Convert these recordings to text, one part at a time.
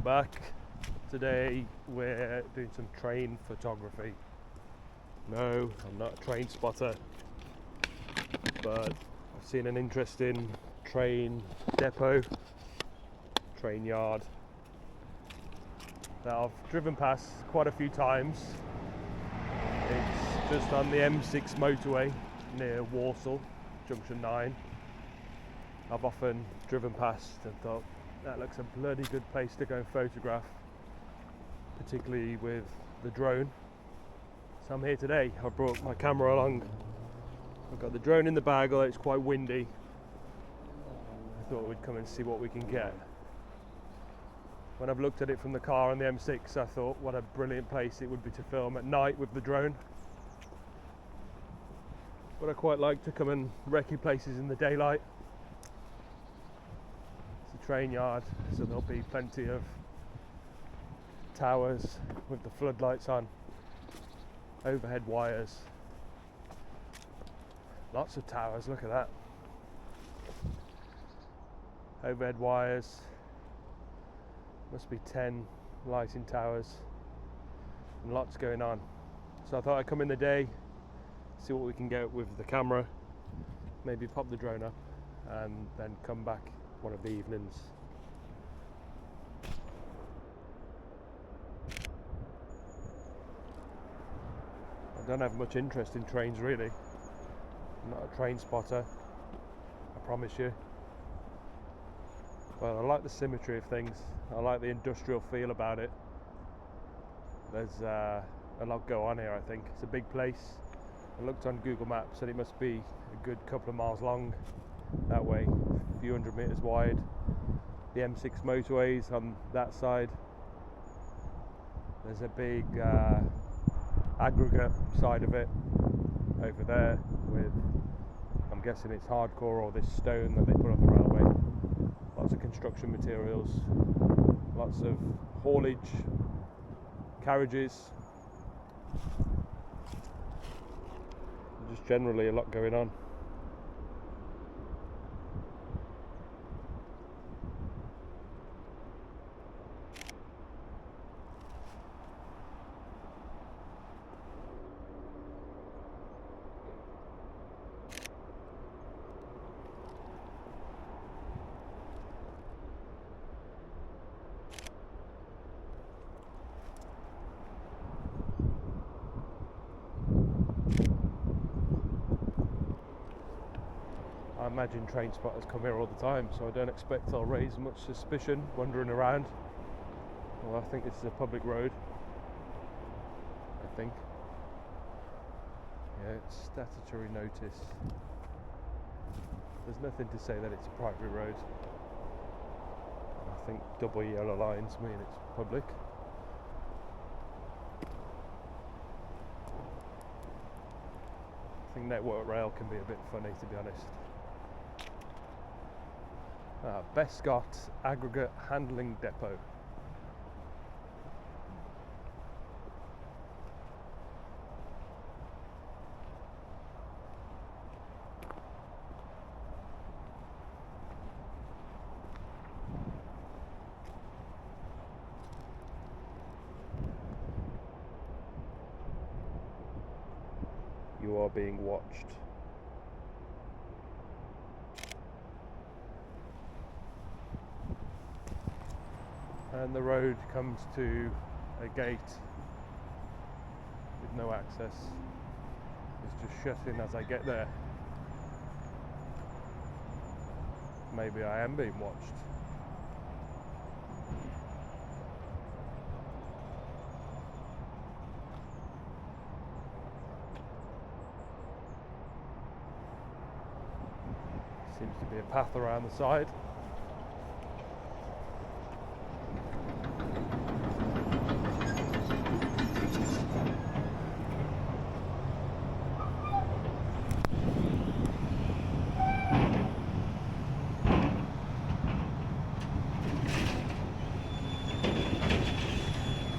back. Today we're doing some train photography. No, I'm not a train spotter, but I've seen an interesting train depot, train yard that I've driven past quite a few times. It's just on the M6 motorway near Walsall, Junction 9. I've often driven past and thought, that looks a bloody good place to go and photograph, particularly with the drone. So I'm here today. I brought my camera along. I've got the drone in the bag, although it's quite windy. I thought we'd come and see what we can get. When I've looked at it from the car on the M6, I thought what a brilliant place it would be to film at night with the drone. But I quite like to come and recce places in the daylight. It's a train yard, so there'll be plenty of towers with the floodlights on, overhead wires, lots of towers, look at that, overhead wires, must be 10 lighting towers and lots going on. So I thought I'd come in the day, see what we can get with the camera, maybe pop the drone up and then come back one of the evenings. I don't have much interest in trains really. I'm not a train spotter, I promise you. But I like the symmetry of things. I like the industrial feel about it. There's a lot go on here, I think. It's a big place. I looked on Google Maps and it must be a good couple of miles long that way, a few hundred meters wide. The M6 motorways on that side. There's a big aggregate side of it over there with, I'm guessing it's hardcore or this stone that they put on the railway. Lots of construction materials, lots of haulage, carriages, just generally a lot going on. I imagine train spotters come here all the time, so I don't expect I'll raise much suspicion wandering around. Well, I think this is a public road. I think. Yeah, it's statutory notice. There's nothing to say that it's a private road. I think double yellow lines mean it's public. I think Network Rail can be a bit funny, to be honest. Bescot Aggregate Handling Depot. You are being watched. And the road comes to a gate with no access. It's just shutting as I get there. Maybe I am being watched. Seems to be a path around the side.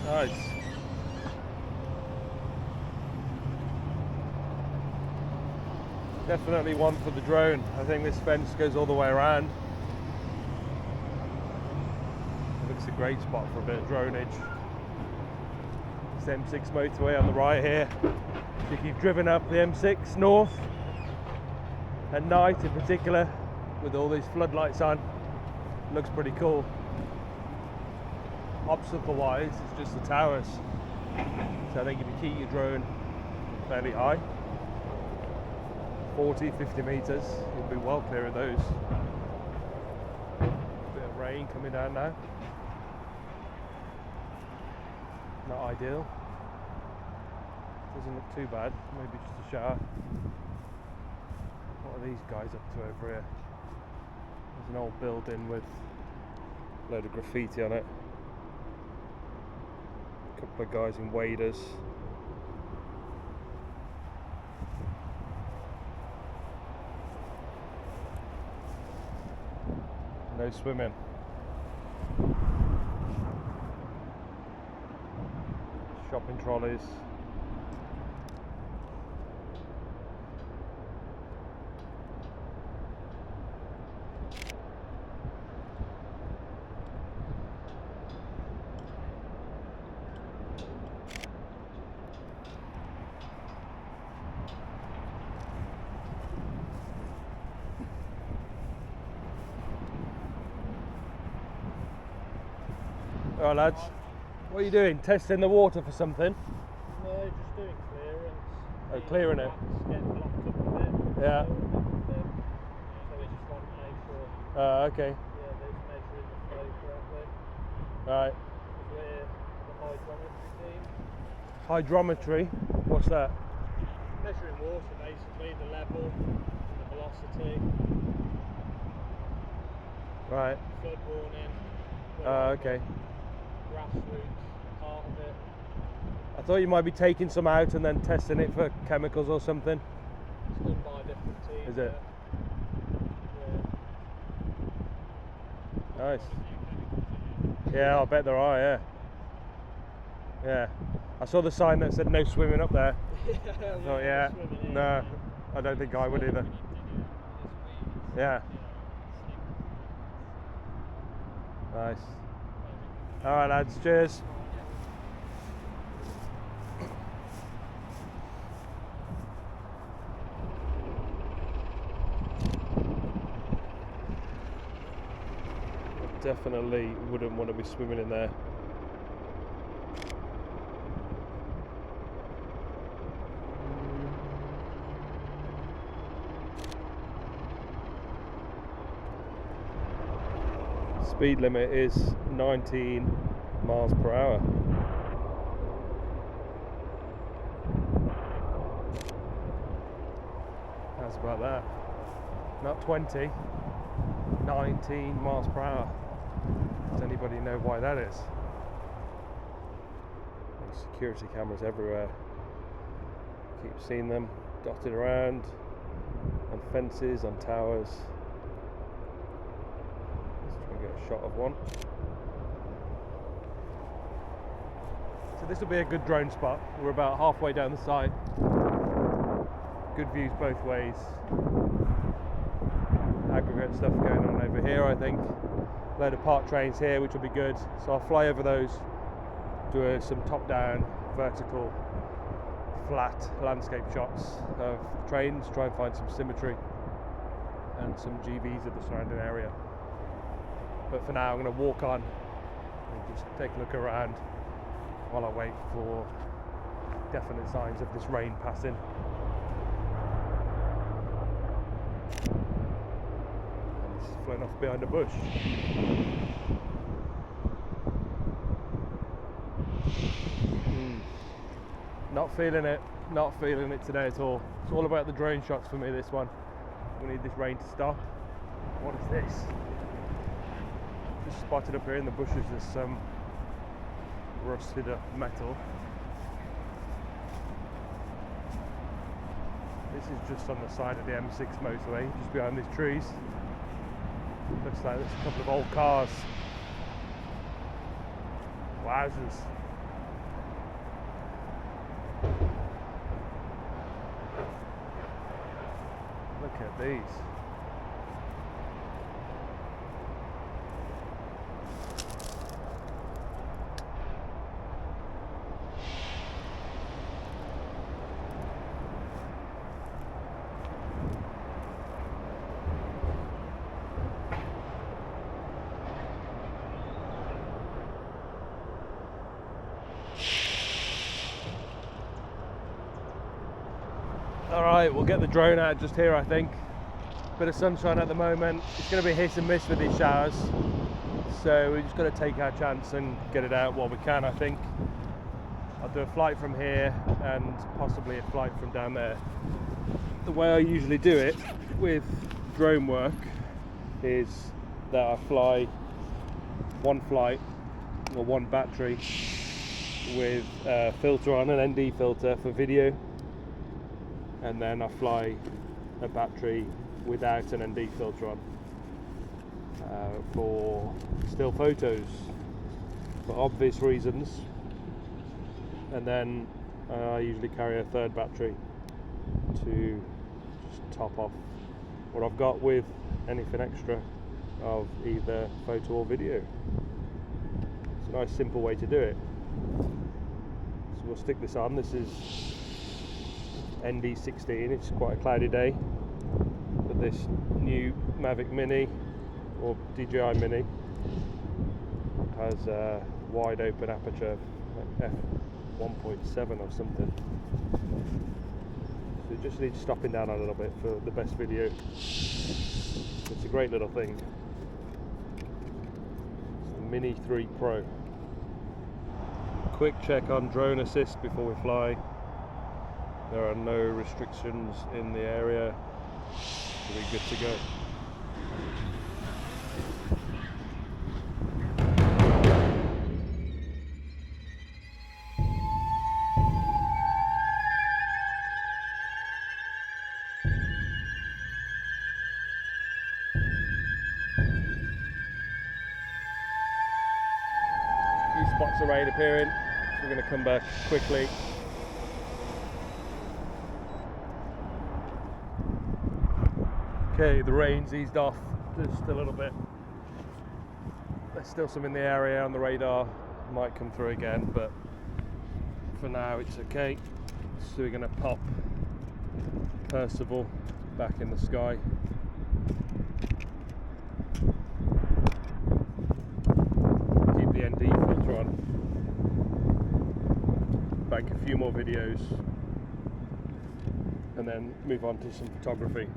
Nice. Definitely one for the drone. I think this fence goes all the way around. It looks great spot for a bit of dronage. It's the M6 motorway on the right here. If you've driven up the M6 north at night in particular, with all these floodlights on, it looks pretty cool. Obstacle wise, it's just the towers. So I think if you keep your drone fairly high, 40, 50 meters, you'll be well clear of those. Bit of rain coming down now. Not ideal. Doesn't look too bad, maybe just a shower. What are these guys up to over here? There's an old building with a load of graffiti on it. A couple of guys in waders. No swimming. Shopping trolleys. Alright lads, what are you doing? Testing the water for something? No, just doing clearance. Oh, clearing it? Getting blocked up a bit. Yeah. So we just want to make sure. Okay. Yeah, there's measuring the flow correctly. Right. We're the hydrometry team. Hydrometry? What's that? Measuring water basically, the level, the velocity. Right. Flood warning. Okay. Grassroots part of it. I thought you might be taking some out and then testing it for chemicals or something. It's done by a different team. Is it? Yeah. Nice. Yeah, I bet there are, yeah. Yeah. I saw the sign that said no swimming up there. Oh yeah. No, I don't think I would either. Yeah. Nice. Alright lads, cheers. I definitely wouldn't want to be swimming in there. Speed limit is 19 miles per hour. How's about that? Not 20, 19 miles per hour. Does anybody know why that is? There's security cameras everywhere. Keep seeing them dotted around on fences, on towers. Get a shot of one. So this will be a good drone spot. We're about halfway down the site. Good views both ways. Aggregate stuff going on over here, I think. A load of park trains here, which will be good. So I'll fly over those, do some top-down, vertical, flat landscape shots of trains, try and find some symmetry and some GVs of the surrounding area. But for now I'm going to walk on and just take a look around while I wait for definite signs of this rain passing. And it's flown off behind a bush. Not feeling it, not feeling it today at all. It's all about the drone shots for me, this one. We need this rain to stop. What is this? Just spotted up here in the bushes there's some rusted up metal. This is just on the side of the M6 motorway, just behind these trees. Looks like there's a couple of old cars. Wowzers. Look at these. Right, we'll get the drone out just here, I think. Bit of sunshine at the moment. It's going to be hit and miss with these showers, so we're just going to take our chance and get it out while we can, I think. I'll do a flight from here and possibly a flight from down there. The way I usually do it with drone work is that I fly one flight or one battery with a filter on, an ND filter for video, and then I fly a battery without an ND filter on for still photos for obvious reasons, and then I usually carry a third battery to just top off what I've got with anything extra of either photo or video. It's a nice simple way to do it. So we'll stick this on. This is ND16. It's quite a cloudy day, but this new Mavic Mini or DJI Mini has a wide open aperture, f1.7 or something. So it just needs stopping down a little bit for the best video. It's a great little thing. It's the Mini 3 Pro. Quick check on drone assist before we fly. There are no restrictions in the area, so we're good to go. Few spots of rain appearing, so we're going to come back quickly. Okay, the rain's eased off just a little bit. There's still some in the area on the radar, might come through again, but for now it's okay. So we're going to pop Percival back in the sky. Keep the ND filter on. Bank a few more videos and then move on to some photography.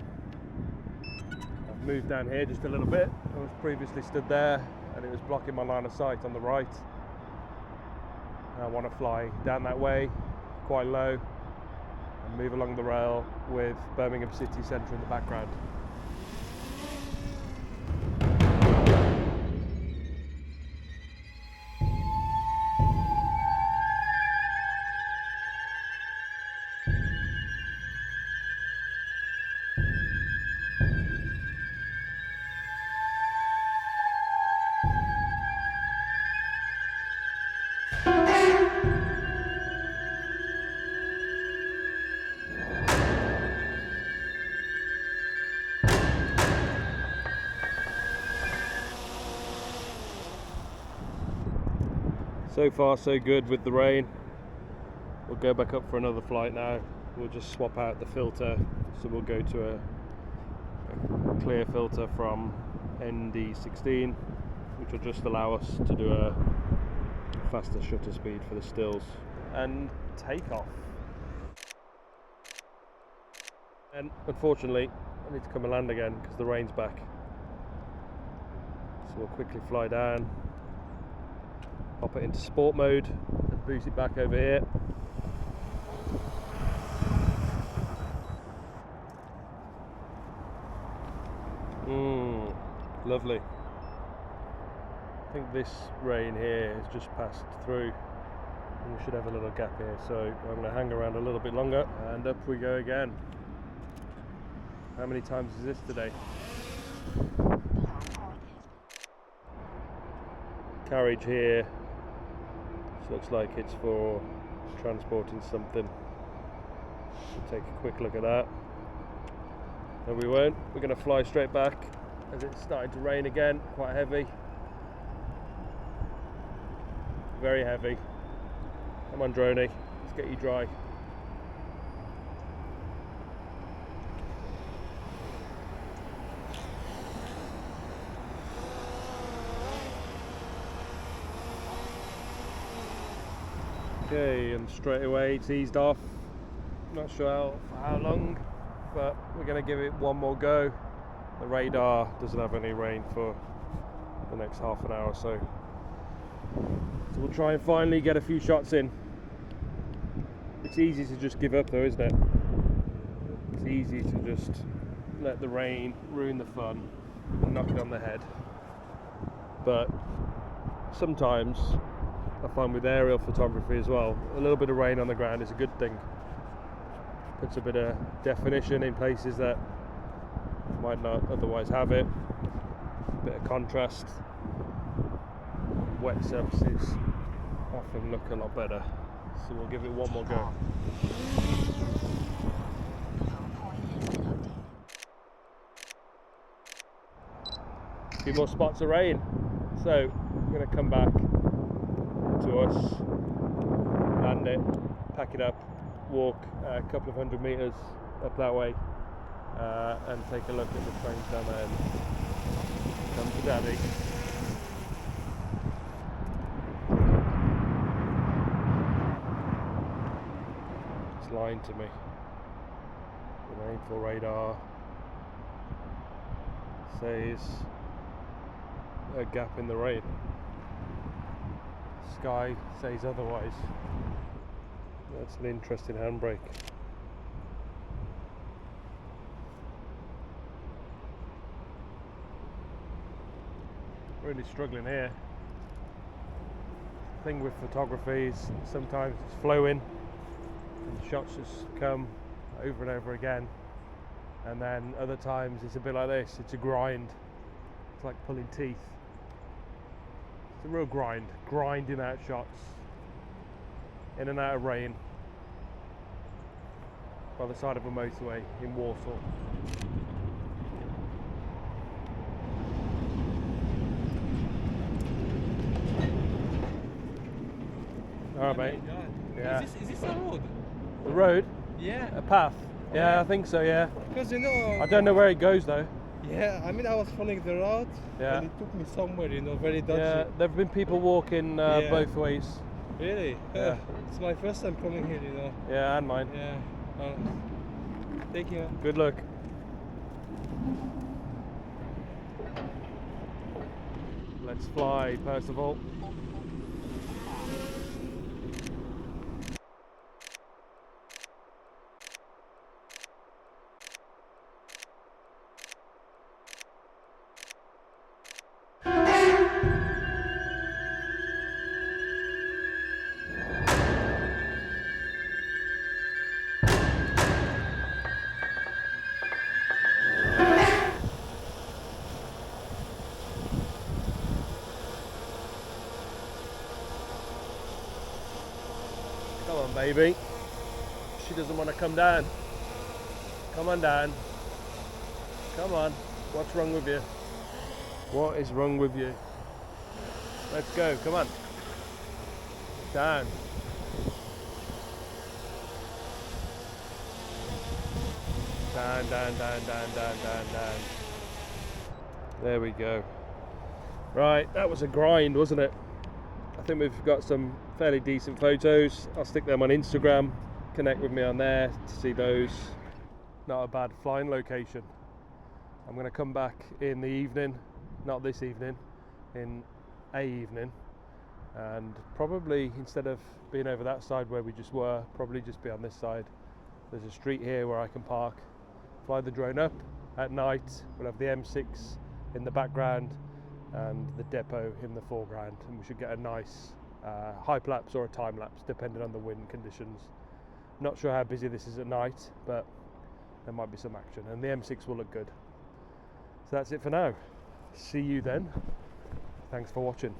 I've moved down here just a little bit. I was previously stood there and it was blocking my line of sight on the right. And I want to fly down that way quite low and move along the rail with Birmingham city centre in the background. So far so good with the rain. We'll go back up for another flight now. We'll just swap out the filter, so we'll go to a clear filter from ND16, which will just allow us to do a faster shutter speed for the stills and take off. And unfortunately I need to come and land again because the rain's back, so we'll quickly fly down, pop it into sport mode and boost it back over here. Lovely. I think this rain here has just passed through and we should have a little gap here, so I'm going to hang around a little bit longer and up we go again. How many times is this today? Carriage here. Looks like it's for transporting something. We'll take a quick look at that. No, we won't. We're going to fly straight back as it's starting to rain again, quite heavy. Very heavy. Come on, droney, let's get you dry. Okay, and straight away it's eased off. Not sure for how long. but we're going to give it one more go. The radar doesn't have any rain for the next half an hour or so. So we'll try and finally get a few shots in. It's easy to just give up though, isn't it? It's easy to just let the rain ruin the fun and knock it on the head. But sometimes I find with aerial photography as well, a little bit of rain on the ground is a good thing. Puts a bit of definition in places that might not otherwise have it. A bit of contrast. Wet surfaces often look a lot better. So we'll give it one more go. A few more spots of rain. So I'm going to come back to us, land it, pack it up, walk a couple of 100 meters up that way, and take a look at the trains down there. Come to daddy. It's lying to me. The rainfall radar says a gap in the rain. Sky says otherwise. That's an interesting handbrake. Really struggling here. The thing with photography is sometimes it's flowing and the shots just come over and over again, and then other times it's a bit like this, it's a grind. It's like pulling teeth. It's a real grind, grinding out shots in and out of rain by the side of a motorway in Warsaw. Alright, mate. Yeah. Is this a road? The road? Yeah. A path? Yeah, I think so, yeah. Because you know. I don't know where it goes though. Yeah, I mean, I was following the road. Yeah. And it took me somewhere, you know, very dodgy. Yeah, there have been people walking both ways. Really? Yeah. It's my first time coming here, you know. Yeah, and mine. Yeah. Thank you. Good luck. Let's fly, Percival. Come on, baby. She doesn't want to come down. Come on down. Come on. What's wrong with you? What is wrong with you? Let's go. Come on. Down. Down, down, down, down, down, down, down. There we go. Right, that was a grind, wasn't it? I think we've got some fairly decent photos. I'll stick them on Instagram. Connect with me on there to see those. Not a bad flying location. I'm going to come back in the evening, not this evening, in a evening, and probably instead of being over that side where we just were, probably just be on this side. There's a street here where I can park, fly the drone up at night. We'll have the M6 in the background and the depot in the foreground, and we should get a nice hyperlapse or a time lapse depending on the wind conditions. Not sure how busy this is at night, but there might be some action, and the M6 will look good. So that's it for now. See you then. Thanks for watching.